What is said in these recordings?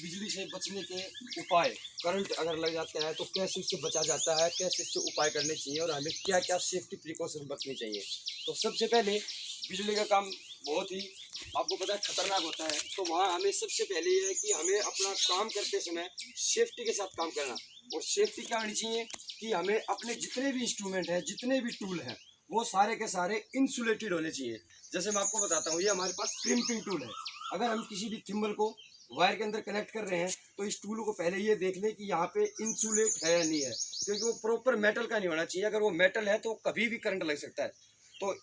बिजली से बचने के उपाय, करंट अगर लग जाता है तो कैसे उससे बचा जाता है, कैसे इससे उपाय करने चाहिए और हमें क्या क्या सेफ्टी प्रिकॉशन बरतनी चाहिए। तो सबसे पहले बिजली का काम बहुत ही आपको पता है खतरनाक होता है, तो वहाँ हमें सबसे पहले ये है कि हमें अपना काम करते समय सेफ्टी के साथ काम करना। और सेफ्टी क्या होनी चाहिए कि हमें अपने जितने भी इंस्ट्रूमेंट हैं, जितने भी टूल हैं, वो सारे के सारे इंसुलेटेड होने चाहिए। जैसे मैं आपको बताता हूँ, ये हमारे पास क्रिम्पिंग टूल है। अगर हम किसी भी थिम्बल को वायर के अंदर कनेक्ट कर रहे हैं तो इस टूल को पहले ये देख लें कि यहाँ पे इंसुलेट है या नहीं है, क्योंकि वो प्रॉपर मेटल का नहीं होना चाहिए। अगर वो मेटल है तो कभी भी करंट लग सकता है। तो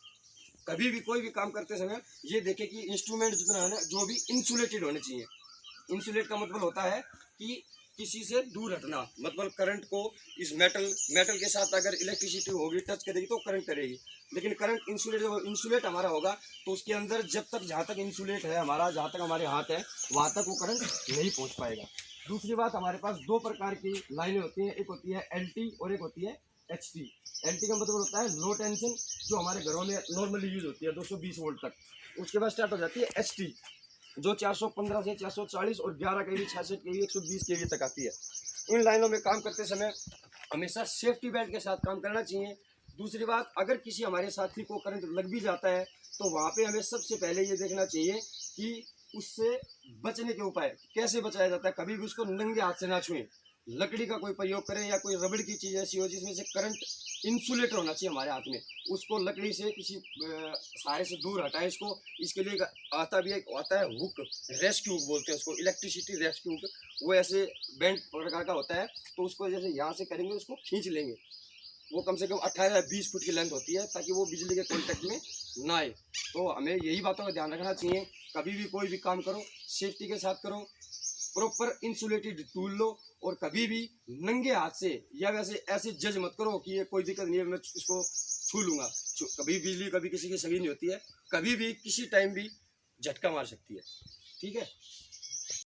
कभी भी कोई भी काम करते समय ये देखें कि इंस्ट्रूमेंट जितना है ना, जो भी इंसुलेटेड होने चाहिए। इंसुलेट का मतलब होता है कि किसी से दूर हटना, मतलब करंट को इस मेटल के साथ अगर इलेक्ट्रिसिटी होगी, टच करेगी तो करंट करेगी। लेकिन करंट इंसुलेट हमारा होगा तो उसके अंदर जब तक जहाँ तक इंसुलेट है हमारा, जहाँ तक हमारे हाथ है वहाँ तक वो करंट नहीं पहुँच पाएगा। दूसरी बात, हमारे पास दो प्रकार की लाइनें होती हैं, एक होती है LT और एक होती है HT। LT का मतलब होता है लो टेंशन, जो हमारे घरों में नॉर्मली यूज होती है 220 वोल्ट तक। उसके बाद स्टार्ट हो जाती है HT, जो 415 से 440 और 11 के वी, 66 के वी, 120 के वी तक आती है। इन लाइनों में काम करते समय हमेशा सेफ्टी बेल्ट के साथ काम करना चाहिए। दूसरी बात, अगर किसी हमारे साथी को करंट लग भी जाता है तो वहाँ पे हमें सबसे पहले ये देखना चाहिए कि उससे बचने के उपाय कैसे बचाया जाता है। कभी भी उसको नंगे हाथ से ना छुएं, लकड़ी का कोई प्रयोग करें या कोई रबड़ की चीज़ ऐसी हो जिसमें से करंट इंसुलेटर होना चाहिए हमारे हाथ में, उसको लकड़ी से किसी सहारे से दूर हटाएं इसको। इसके लिए आता भी एक आता है हुक, रेस्क्यू हुक बोलते हैं उसको, इलेक्ट्रिसिटी रेस्क्यू हुक। वो ऐसे बेंड प्रकार का होता है, तो उसको जैसे यहाँ से करेंगे उसको खींच लेंगे। वो कम से कम 18 या 20 फुट की लेंथ होती है ताकि वो बिजली के कॉन्टेक्ट में ना आए। तो हमें यही बातों का ध्यान रखना चाहिए। कभी भी कोई भी काम करो सेफ्टी के साथ करो, प्रॉपर इंसुलेटेड टूल लो, और कभी भी नंगे हाथ से या वैसे ऐसे जज मत करो कि ये कोई दिक्कत नहीं है मैं इसको छू लूँगा। कभी बिजली कभी किसी की सही नहीं होती है, कभी भी किसी टाइम भी झटका मार सकती है। ठीक है।